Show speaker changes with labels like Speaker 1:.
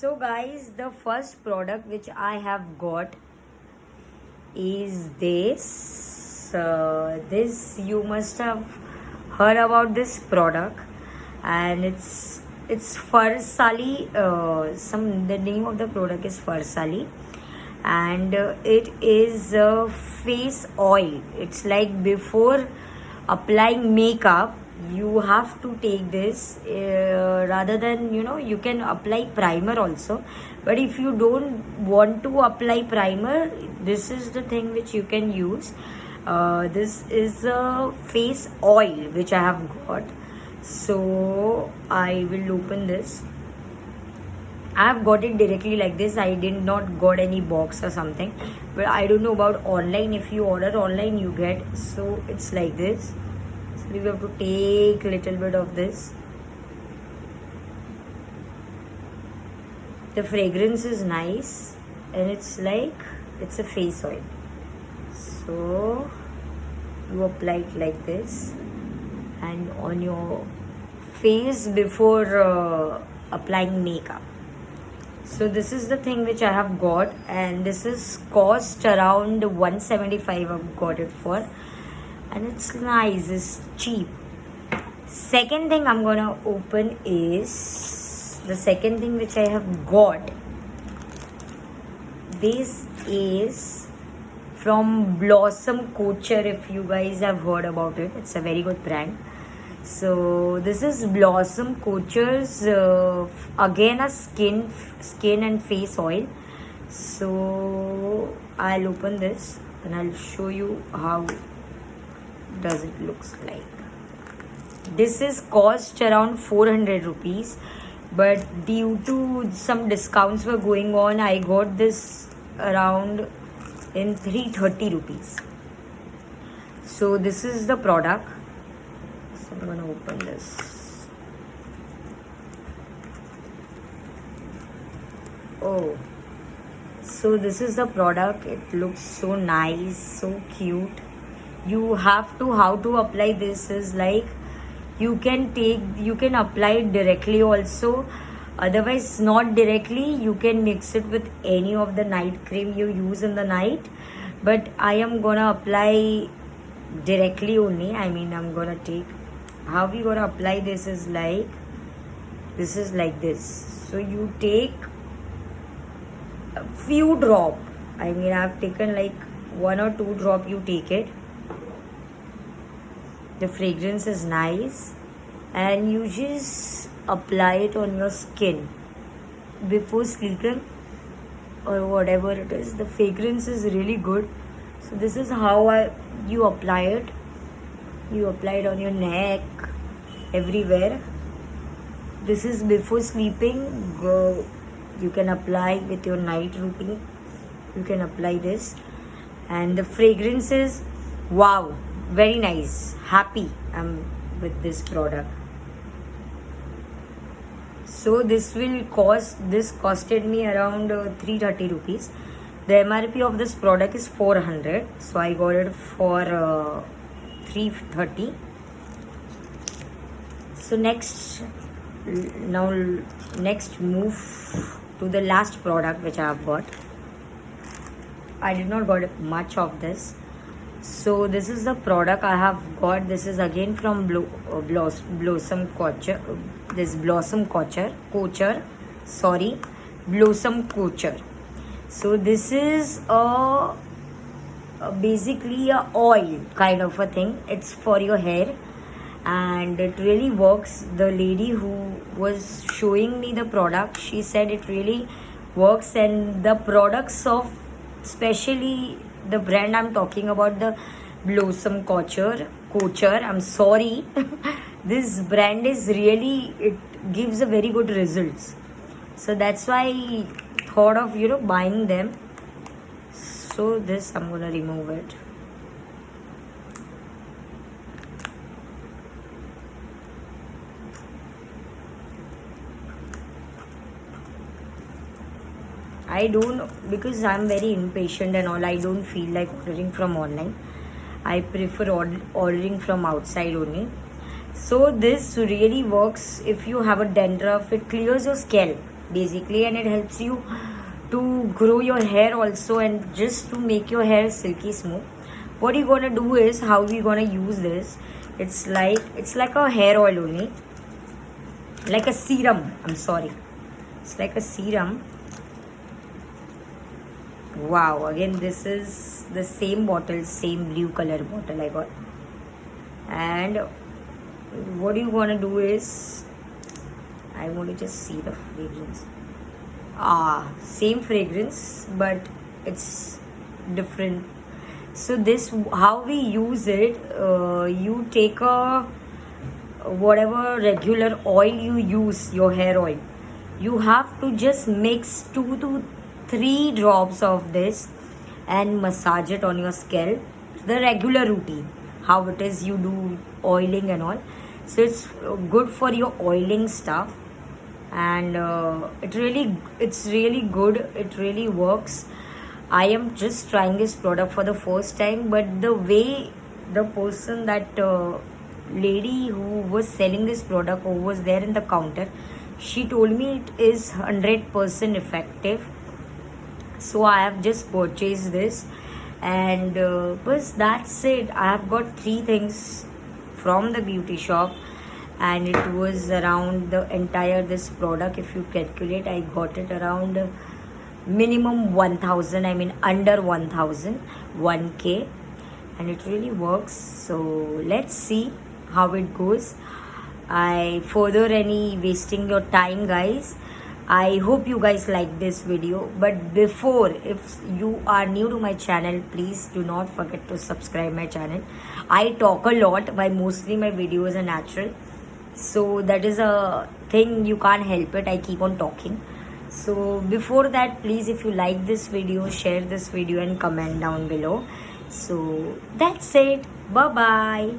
Speaker 1: So guys, the first product which I have got is this. This you must have heard about this product, and it's Farsali. The name of the product is Farsali, and it is a face oil. It's like before applying makeup you have to take this rather than you can apply primer also, but if you don't want to apply primer, this is the thing which you can use. This is a face oil which I have got, so I will open this. I have got it directly like this. I did not got any box or something, but I don't know about online. If you order online you get, so it's like this. So you have to take little bit of this. The fragrance is nice and it's like it's a face oil. So you apply it like this and on your face before applying makeup. So this is the thing which I have got, and this is cost around 175 I've got it for, and it's nice, it's cheap. Second thing I'm gonna open is the second thing which I have got. This is from Blossom Couture. If you guys have heard about it, it's a very good brand. So this is Blossom Couture's again a skin and face oil. So I'll open this and I'll show you how does it looks like. This is cost around 400 rupees, but due to some discounts were going on, I got this around in 330 rupees. So this is the product. So I'm gonna open this. Oh, so this is the product. It looks so nice, so cute. You have to, how to apply this is like you can apply it directly also, otherwise not directly. You can mix it with any of the night cream you use in the night, but I am gonna apply directly only. I'm gonna take, how we gonna apply this is like this is like this. So you take a few drop, I've taken like 1 or 2 drop. You take it. The fragrance is nice, and you just apply it on your skin before sleeping or whatever it is. The fragrance is really good. So this is how you apply it. You apply it on your neck, everywhere. This is before sleeping. You can apply with your night routine. You can apply this, and the fragrance is wow, very nice. Happy I'm with this product. So this costed me around 330 rupees. The MRP of this product is 400, so I got it for 330. So next move to the last product which I have got. I did not got much of this. So this is the product I have got. This is again from Blossom Couture. Blossom Couture. So this is basically a oil kind of a thing. It's for your hair, and it really works. The lady who was showing me the product, she said it really works, and the products of, especially the brand I'm talking about, the Blossom Couture. I'm sorry. This brand is really, it gives a very good results. So that's why I thought of buying them. So this I'm gonna remove it. I don't, because I'm very impatient and all, I don't feel like ordering from online. I prefer ordering from outside only. So this really works if you have a dandruff. It clears your scalp. basically, and it helps you to grow your hair also, and just to make your hair silky smooth. What you're gonna do is, how we gonna use this, it's like a hair oil only, like a serum, I'm sorry, it's like a serum. Wow, again this is the same bottle, same blue color bottle I got. And what you want to do is, I want to just see the fragrance. Same fragrance, but it's different. So this, how we use it, you take a whatever regular oil you use, your hair oil, you have to just mix 2 to 3 drops of this and massage it on your scalp, the regular routine, how it is you do oiling and all. So it's good for your oiling stuff, and it's really good, it really works. I am just trying this product for the first time, but the way the person, that lady who was selling this product, who was there in the counter, she told me it is 100% effective. So I have just purchased this, and but that's it. I have got 3 things from the beauty shop, and it was around the entire this product, if you calculate, I got it around minimum 1000, I mean under 1000, 1k, and it really works. So let's see how it goes. I further any wasting your time, guys. I hope you guys like this video, but before, if you are new to my channel, please do not forget to subscribe my channel. I talk a lot, but mostly my videos are natural, so that is a thing, you can't help it, I keep on talking. So before that, please, if you like this video, share this video and comment down below. So that's it. Bye bye.